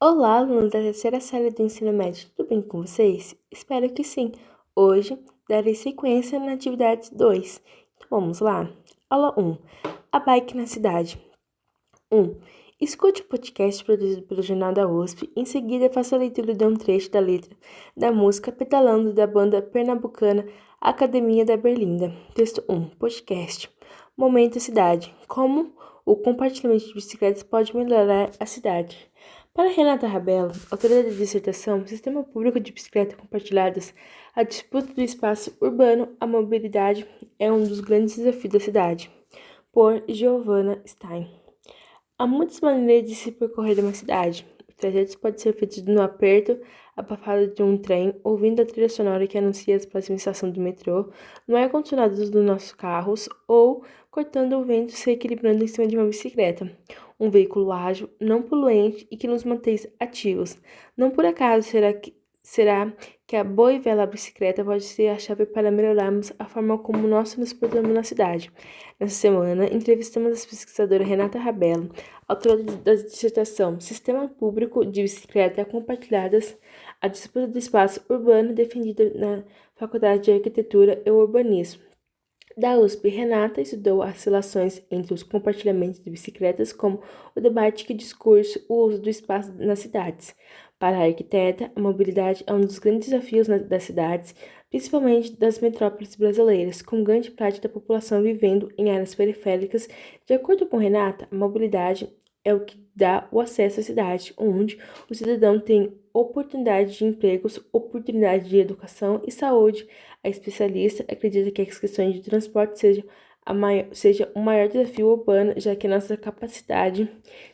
Olá, alunos da terceira série do ensino médio, tudo bem com vocês? Espero que sim. Hoje darei sequência na atividade 2. Então vamos lá. Aula 1. A bike na cidade. 1. Escute o podcast produzido pelo Jornal da USP. Em seguida, faça a leitura de um trecho da letra da música Pedalando da banda pernambucana Academia da Berlinda. Texto 1. Podcast. Momento cidade. Como o compartilhamento de bicicletas pode melhorar a cidade. Para Renata Rabelo, autora da dissertação Sistema Público de Bicicletas Compartilhadas, a disputa do espaço urbano, a mobilidade é um dos grandes desafios da cidade. Por Giovanna Stein. Há muitas maneiras de se percorrer uma cidade. Os trajetos podem ser feitos no aperto abafado de um trem, ouvindo a trilha sonora que anuncia a próxima estação do metrô, no ar-condicionado dos nossos carros ou cortando o vento se equilibrando em cima de uma bicicleta. Um veículo ágil, não poluente e que nos mantém ativos. Não por acaso será que a boa e velha bicicleta pode ser a chave para melhorarmos a forma como nós nos portamos na cidade. Nessa semana, entrevistamos a pesquisadora Renata Rabelo, autora da dissertação Sistema Público de Bicicletas Compartilhadas, a disputa do espaço urbano defendida na Faculdade de Arquitetura e Urbanismo. Da USP, Renata estudou as relações entre os compartilhamentos de bicicletas, como o debate que discurso o uso do espaço nas cidades. Para a arquiteta, a mobilidade é um dos grandes desafios das cidades, principalmente das metrópoles brasileiras, com grande parte da população vivendo em áreas periféricas. De acordo com Renata, a mobilidade é o que dá o acesso à cidade, onde o cidadão tem oportunidade de empregos, oportunidade de educação e saúde. A especialista acredita que as questões de transporte seja o maior desafio urbano, já que nossa capacidade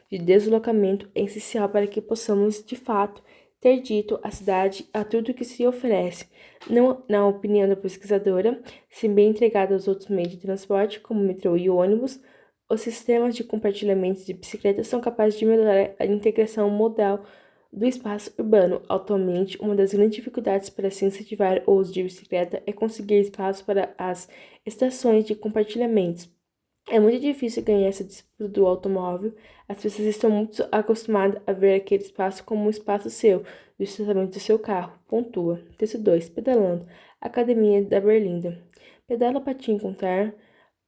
de deslocamento é essencial para que possamos, de fato, ter dito à cidade a tudo que se oferece. Não, na opinião da pesquisadora, se bem entregado aos outros meios de transporte, como o metrô e o ônibus, os sistemas de compartilhamento de bicicletas são capazes de melhorar a integração modal do espaço urbano. Atualmente, uma das grandes dificuldades para se incentivar o uso de bicicleta é conseguir espaço para as estações de compartilhamento. É muito difícil ganhar essa disputa do automóvel. As pessoas estão muito acostumadas a ver aquele espaço como um espaço seu, do estacionamento do seu carro. Pontua. Texto 2. Pedalando. Academia da Berlinda. Pedala para te encontrar.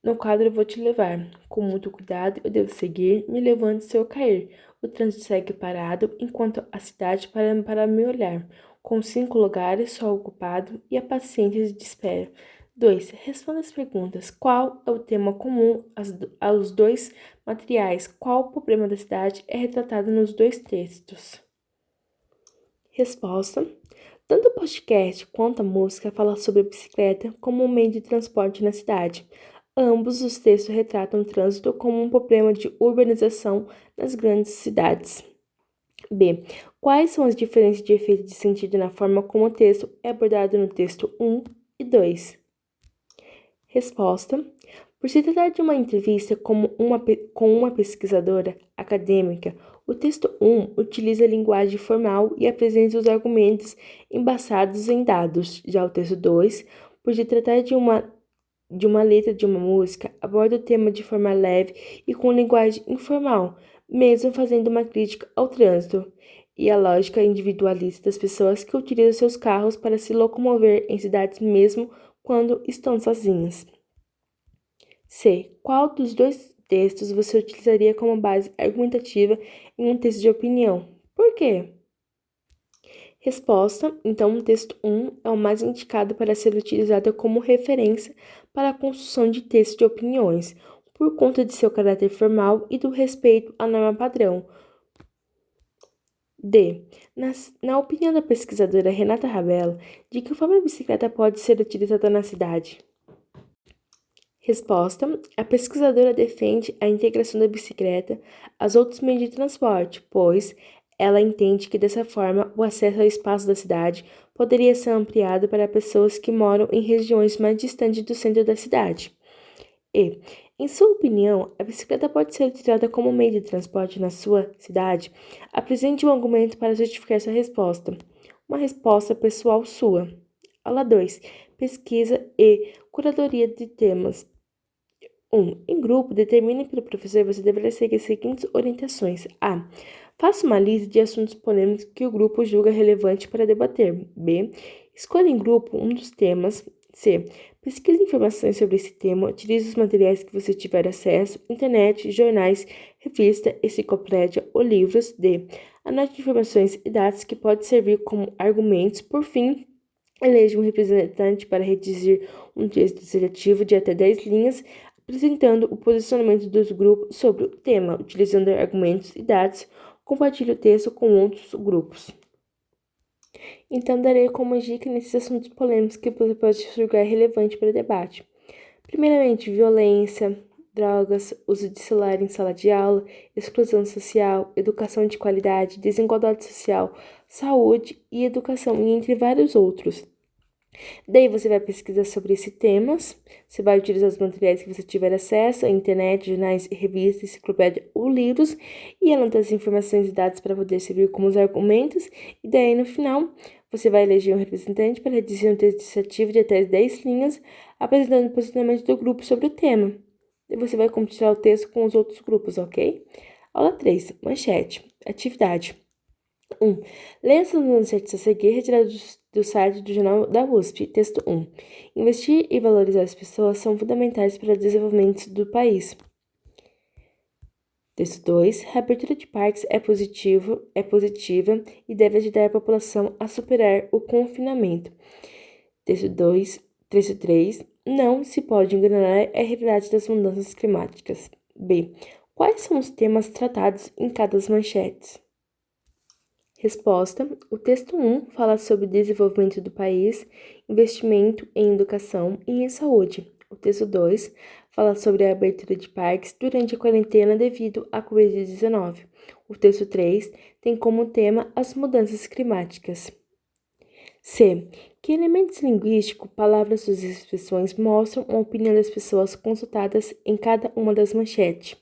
No quadro eu vou te levar. Com muito cuidado eu devo seguir, me levando se eu cair. O trânsito segue parado, enquanto a cidade para me olhar. Com 5 lugares só ocupado e a paciência de espera. 2. Responda as perguntas. Qual é o tema comum aos dois materiais? Qual o problema da cidade é retratado nos dois textos? Resposta. Tanto o podcast quanto a música falam sobre a bicicleta como um meio de transporte na cidade. Ambos os textos retratam o trânsito como um problema de urbanização nas grandes cidades. B. Quais são as diferenças de efeito de sentido na forma como o texto é abordado no texto 1 e 2? Resposta. Por se tratar de uma entrevista com uma pesquisadora acadêmica, o texto 1 utiliza a linguagem formal e apresenta os argumentos embasados em dados. Já o texto 2, por se tratar de uma letra de uma música, aborda o tema de forma leve e com linguagem informal, mesmo fazendo uma crítica ao trânsito e à lógica individualista das pessoas que utilizam seus carros para se locomover em cidades mesmo quando estão sozinhas. C. Qual dos dois textos você utilizaria como base argumentativa em um texto de opinião? Por quê? Resposta: então, o texto 1 é o mais indicado para ser utilizado como referência para a construção de texto de opiniões, por conta de seu caráter formal e do respeito à norma padrão. D. Na opinião da pesquisadora Renata Rabelo, de que forma a bicicleta pode ser utilizada na cidade? Resposta: a pesquisadora defende a integração da bicicleta aos outros meios de transporte, pois ela entende que dessa forma o acesso ao espaço da cidade poderia ser ampliado para pessoas que moram em regiões mais distantes do centro da cidade. E, em sua opinião, a bicicleta pode ser utilizada como meio de transporte na sua cidade? Apresente um argumento para justificar sua resposta. Uma resposta pessoal sua. Aula 2. Pesquisa e curadoria de temas. 1. Em grupo, determine pelo professor você deverá seguir as seguintes orientações. A. Faça uma lista de assuntos polêmicos que o grupo julga relevante para debater. B. Escolha em grupo um dos temas. C. Pesquise informações sobre esse tema, utilize os materiais que você tiver acesso, internet, jornais, revista, enciclopédia ou livros. D. Anote informações e dados que podem servir como argumentos. Por fim, eleja um representante para redigir um texto dissertativo de até 10 linhas, apresentando o posicionamento dos grupos sobre o tema, utilizando argumentos e dados. Compartilhe o texto com outros grupos. Então, darei como dica nesses assuntos polêmicos que você pode julgar relevante para o debate. Primeiramente, violência, drogas, uso de celular em sala de aula, exclusão social, educação de qualidade, desigualdade social, saúde e educação, e entre vários outros. Daí você vai pesquisar sobre esses temas, você vai utilizar os materiais que você tiver acesso, a internet, jornais, revistas, enciclopédia ou livros, e anotar as informações e dados para poder servir como os argumentos, e daí no final você vai eleger um representante para redigir um texto dissertativo de até 10 linhas, apresentando o posicionamento do grupo sobre o tema. E você vai compartilhar o texto com os outros grupos, ok? Aula 3, manchete, atividade. 1. Leia as manchetes a seguir retiradas do site do Jornal da USP. Texto 1. Investir e valorizar as pessoas são fundamentais para o desenvolvimento do país. Texto 2. A abertura de parques é positiva e deve ajudar a população a superar o confinamento. Texto 2. Texto 3. Não se pode ignorar a realidade das mudanças climáticas. B. Quais são os temas tratados em cada manchete? Resposta: o texto 1 fala sobre o desenvolvimento do país, investimento em educação e em saúde. O texto 2 fala sobre a abertura de parques durante a quarentena devido à Covid-19. O texto 3 tem como tema as mudanças climáticas. C. Que elementos linguísticos, palavras ou expressões mostram a opinião das pessoas consultadas em cada uma das manchetes?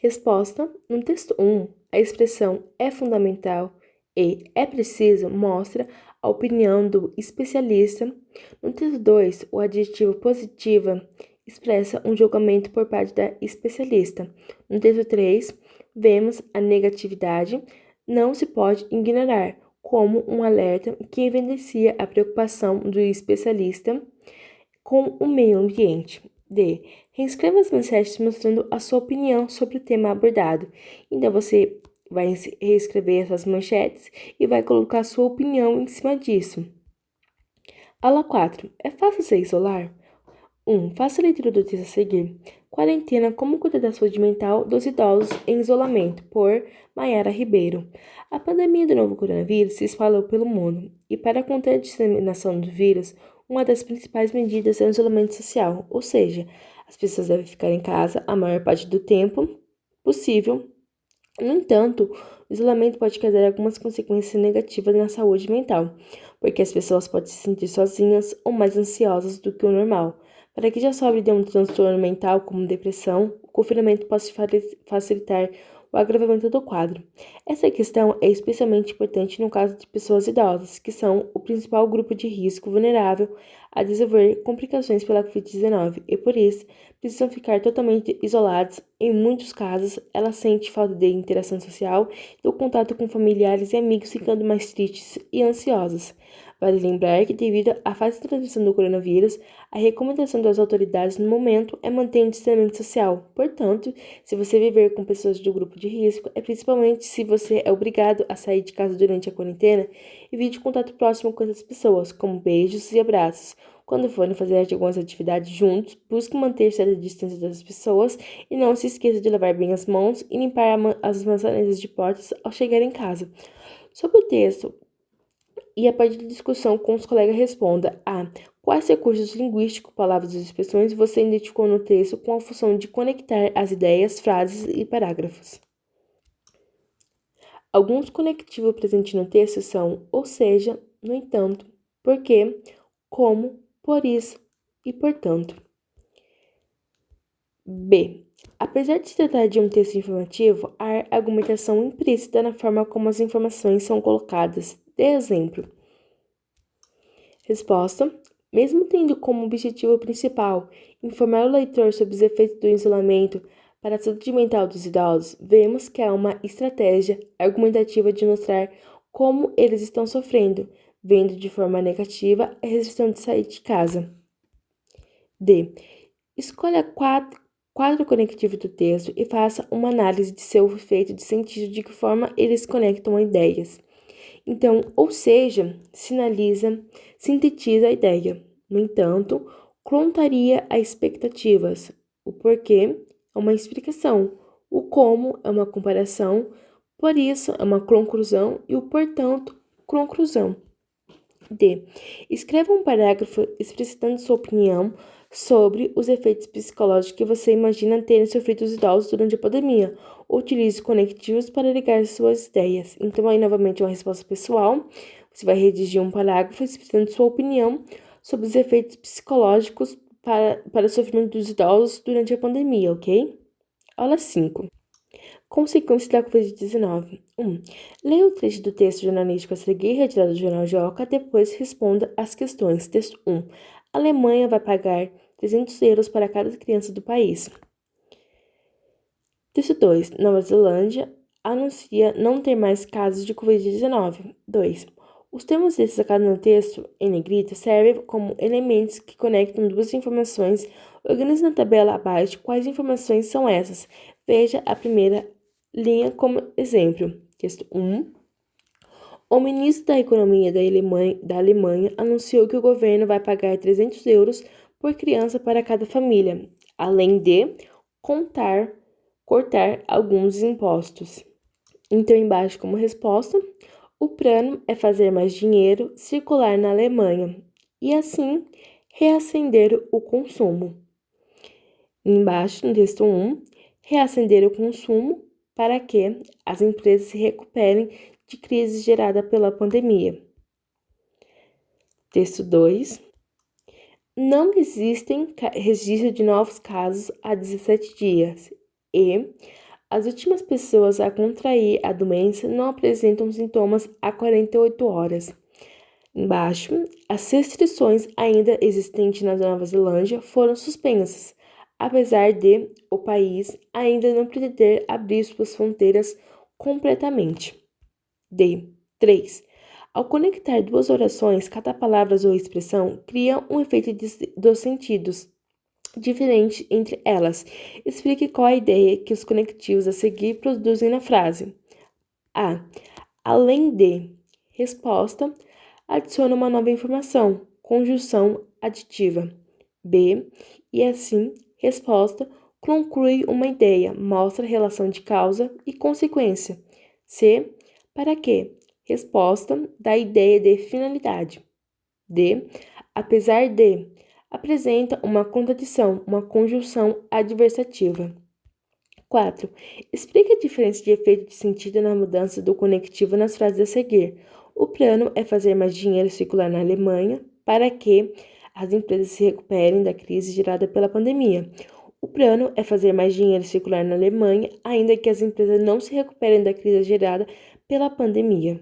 Resposta: no texto 1, a expressão é fundamental e é preciso mostra a opinião do especialista. No texto 2, o adjetivo positiva expressa um julgamento por parte da especialista. No texto 3, vemos a negatividade não se pode ignorar como um alerta que evidencia a preocupação do especialista com o meio ambiente. D. Reescreva as mensagens mostrando a sua opinião sobre o tema abordado. Então, você vai reescrever essas manchetes e vai colocar a sua opinião em cima disso. Aula 4. É fácil se isolar? 1. Faça a leitura do texto a seguir. Quarentena: como cuidar da saúde mental dos idosos em isolamento, por Maiara Ribeiro. A pandemia do novo coronavírus se espalhou pelo mundo e, para conter a disseminação do vírus, uma das principais medidas é o isolamento social, ou seja, as pessoas devem ficar em casa a maior parte do tempo possível. No entanto, o isolamento pode causar algumas consequências negativas na saúde mental, porque as pessoas podem se sentir sozinhas ou mais ansiosas do que o normal. Para quem já sofre de um transtorno mental como depressão, o confinamento pode facilitar o agravamento do quadro. Essa questão é especialmente importante no caso de pessoas idosas, que são o principal grupo de risco vulnerável a desenvolver complicações pela Covid-19 e, por isso, precisam ficar totalmente isolados. Em muitos casos, ela sente falta de interação social e do contato com familiares e amigos, ficando mais tristes e ansiosas. Vale lembrar que, devido à fase de transmissão do coronavírus, a recomendação das autoridades no momento é manter o distanciamento social. Portanto, se você viver com pessoas do grupo de risco, principalmente se você é obrigado a sair de casa durante a quarentena, evite contato próximo com essas pessoas, como beijos e abraços. Quando forem fazer algumas atividades juntos, busque manter certa distância das pessoas e não se esqueça de lavar bem as mãos e limpar as maçanetas de portas ao chegar em casa. Sobre o texto, e a partir da discussão com os colegas responda a quais recursos linguísticos, palavras e expressões você identificou no texto com a função de conectar as ideias, frases e parágrafos. Alguns conectivos presentes no texto são ou seja, no entanto, porque, como, por isso e portanto. B. Apesar de se tratar de um texto informativo, há argumentação implícita na forma como as informações são colocadas. Dê exemplo. Resposta: mesmo tendo como objetivo principal informar o leitor sobre os efeitos do isolamento Para a saúde mental dos idosos, vemos que há uma estratégia argumentativa de mostrar como eles estão sofrendo, vendo de forma negativa a restrição de sair de casa. D. Escolha quadro conectivo do texto e faça uma análise de seu efeito de sentido, de que forma eles conectam ideias. Então, ou seja, sintetiza a ideia. No entanto, contaria as expectativas. O porquê é uma explicação. O como é uma comparação. Por isso é uma conclusão e o portanto, conclusão. D. Escreva um parágrafo explicitando sua opinião sobre os efeitos psicológicos que você imagina terem sofrido os idosos durante a pandemia. Utilize conectivos para ligar suas ideias. Então, aí, novamente, uma resposta pessoal. Você vai redigir um parágrafo explicitando sua opinião sobre os efeitos psicológicos para o sofrimento dos idosos durante a pandemia, ok? Aula 5. Consequências da Covid-19. 1. Leia o trecho do texto jornalístico a seguir, retirado do Jornal Joca, depois responda as questões. Texto 1. A Alemanha vai pagar 300 euros para cada criança do país. Texto 2. Nova Zelândia anuncia não ter mais casos de Covid-19. 2. Os termos destacados no texto, em negrito, servem como elementos que conectam duas informações. Organize na tabela abaixo quais informações são essas. Veja a primeira linha como exemplo. Texto 1. O ministro da Economia da Alemanha anunciou que o governo vai pagar 300 euros por criança para cada família, além de cortar alguns impostos. Então, embaixo como resposta, o plano é fazer mais dinheiro circular na Alemanha e, assim, reacender o consumo. Embaixo, no texto 1, reacender o consumo para que as empresas se recuperem de crise gerada pela pandemia. Texto 2. Não existem registros de novos casos há 17 dias e as últimas pessoas a contrair a doença não apresentam sintomas há 48 horas. Embaixo, as restrições ainda existentes na Nova Zelândia foram suspensas, apesar de o país ainda não pretender abrir suas fronteiras completamente. D. 3. Ao conectar duas orações, cada palavra ou expressão cria um efeito dos sentidos diferente entre elas. Explique qual a ideia que os conectivos a seguir produzem na frase. A. Além de resposta, adiciona uma nova informação, conjunção aditiva. B. E assim, resposta, conclui uma ideia, mostra relação de causa e consequência. C. Para quê? Resposta, dá ideia de finalidade. D. Apesar de, apresenta uma contradição, uma conjunção adversativa. 4. Explica a diferença de efeito de sentido na mudança do conectivo nas frases a seguir. O plano é fazer mais dinheiro circular na Alemanha para que as empresas se recuperem da crise gerada pela pandemia. O plano é fazer mais dinheiro circular na Alemanha, ainda que as empresas não se recuperem da crise gerada pela pandemia.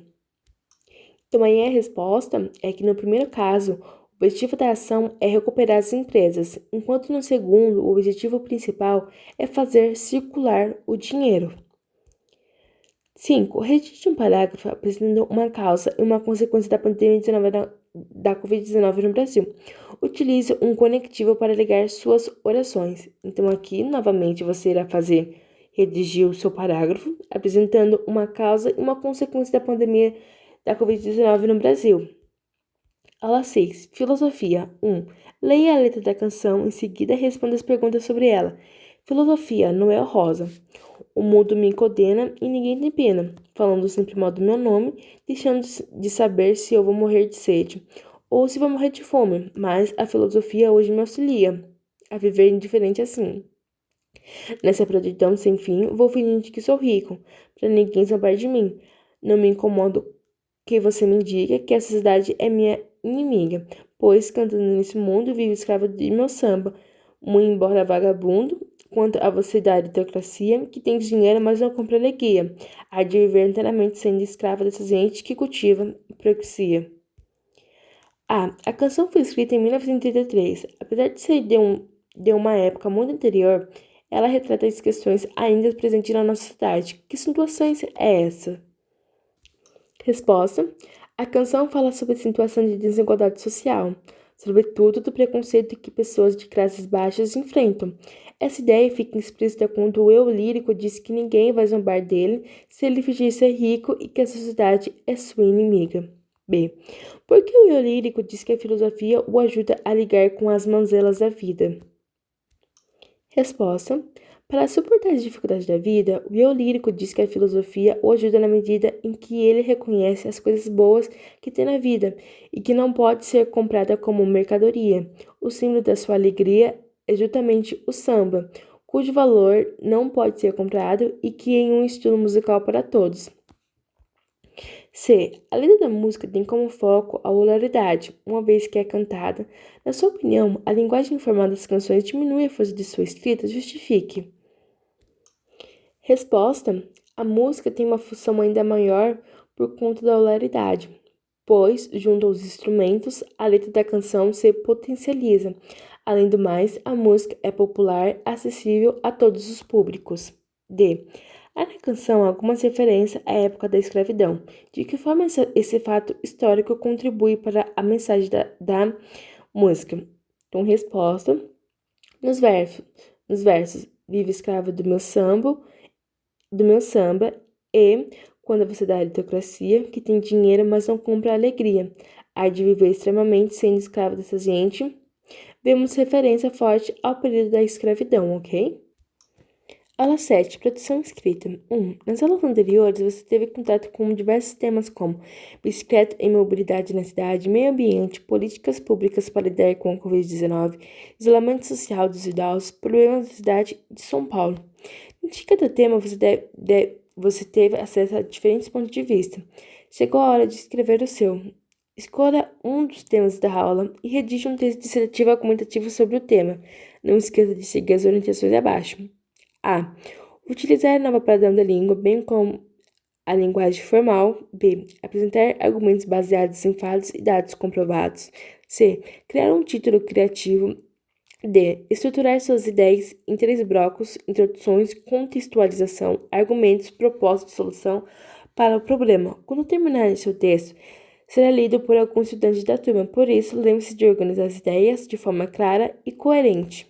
Então, aí a resposta é que no primeiro caso, o objetivo da ação é recuperar as empresas, enquanto no segundo, o objetivo principal é fazer circular o dinheiro. 5. Redige um parágrafo apresentando uma causa e uma consequência da pandemia da Covid-19 no Brasil. Utilize um conectivo para ligar suas orações. Então, aqui, novamente, você irá redigir o seu parágrafo apresentando uma causa e uma consequência da pandemia da Covid-19 no Brasil. Aula 6. Filosofia. 1. Leia a letra da canção, em seguida responda as perguntas sobre ela. Filosofia. Noel Rosa. O mundo me condena e ninguém tem pena, falando sempre mal do meu nome, deixando de saber se eu vou morrer de sede ou se vou morrer de fome, mas a filosofia hoje me auxilia a viver indiferente assim. Nessa prontidão sem fim, vou fingindo que sou rico, para ninguém zombar de mim. Não me incomodo que você me diga que essa cidade é minha inimiga, pois cantando nesse mundo vivo escravo de meu samba, muito embora vagabundo, quanto a você da aristocracia, que tem dinheiro, mas não compra alegria, há de viver inteiramente sendo escrava dessa gente que cultiva hipocrisia. A canção foi escrita em 1933. Apesar de ser de uma época muito anterior, Ela retrata as questões ainda presentes na nossa sociedade. Que situações é essa? Resposta: a canção fala sobre a situação de desigualdade social, sobretudo do preconceito que pessoas de classes baixas enfrentam. Essa ideia fica explícita quando o eu lírico diz que ninguém vai zombar dele se ele fingir ser rico e que a sociedade é sua inimiga. B. Por que o eu lírico diz que a filosofia o ajuda a ligar com as mazelas da vida? Resposta: para suportar as dificuldades da vida, o eu lírico diz que a filosofia o ajuda na medida em que ele reconhece as coisas boas que tem na vida e que não pode ser comprada como mercadoria. O símbolo da sua alegria é justamente o samba, cujo valor não pode ser comprado e que é um estilo musical para todos. C. A letra da música tem como foco a oralidade, uma vez que é cantada. Na sua opinião, a linguagem informal das canções diminui a força de sua escrita? Justifique. Resposta: a música tem uma função ainda maior por conta da oralidade, pois, junto aos instrumentos, a letra da canção se potencializa. Além do mais, a música é popular, acessível a todos os públicos. D. Há na canção algumas referências à época da escravidão. De que forma esse fato histórico contribui para a mensagem da música? Então, resposta: nos versos, vive escravo do meu samba e quando você dá a meritocracia, que tem dinheiro, mas não compra a alegria. Há de viver extremamente sendo escravo dessa gente. Vemos referência forte ao período da escravidão, ok? Aula 7. Produção escrita. 1. Nas aulas anteriores, você teve contato com diversos temas como bicicleta e mobilidade na cidade, meio ambiente, políticas públicas para lidar com a Covid-19, isolamento social dos idosos, problemas da cidade de São Paulo. Em cada tema, você teve acesso a diferentes pontos de vista. Chegou a hora de escrever o seu. Escolha um dos temas da aula e redija um texto dissertativo argumentativo sobre o tema. Não esqueça de seguir as orientações abaixo. A. Utilizar a nova padrão da língua, bem como a linguagem formal. B. Apresentar argumentos baseados em fatos e dados comprovados. C. Criar um título criativo. D. Estruturar suas ideias em 3 blocos: introduções, contextualização, argumentos, propósito de solução para o problema. Quando terminar seu texto, será lido por alguns estudantes da turma, por isso, lembre-se de organizar as ideias de forma clara e coerente.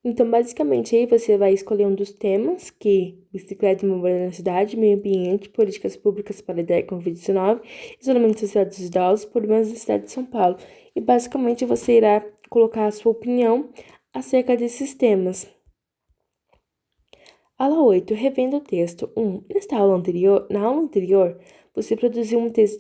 Então, basicamente, aí você vai escolher um dos temas, que bicicleta e mobilidade na cidade, meio ambiente, políticas públicas para lidar com o Covid-19, isolamento social dos idosos, problemas da cidade de São Paulo. E, basicamente, você irá colocar a sua opinião acerca desses temas. Aula 8. Revendo o texto. 1. Na aula anterior, você produziu um texto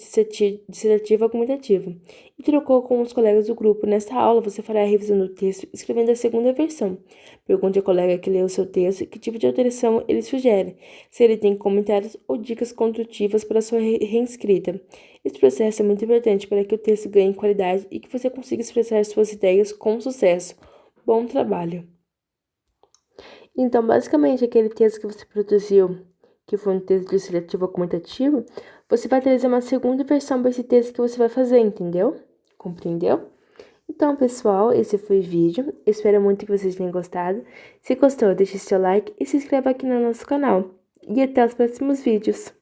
dissertativo argumentativo e trocou com os colegas do grupo. Nesta aula, você fará a revisão do texto escrevendo a segunda versão. Pergunte ao colega que leu o seu texto que tipo de alteração ele sugere, se ele tem comentários ou dicas construtivas para sua reescrita. Esse processo é muito importante para que o texto ganhe qualidade e que você consiga expressar suas ideias com sucesso. Bom trabalho! Então, basicamente, aquele texto que você produziu, que foi um texto dissertativo argumentativo, você vai trazer uma segunda versão para esse texto que você vai fazer, entendeu? Compreendeu? Então, pessoal, esse foi o vídeo. Espero muito que vocês tenham gostado. Se gostou, deixe seu like e se inscreva aqui no nosso canal. E até os próximos vídeos.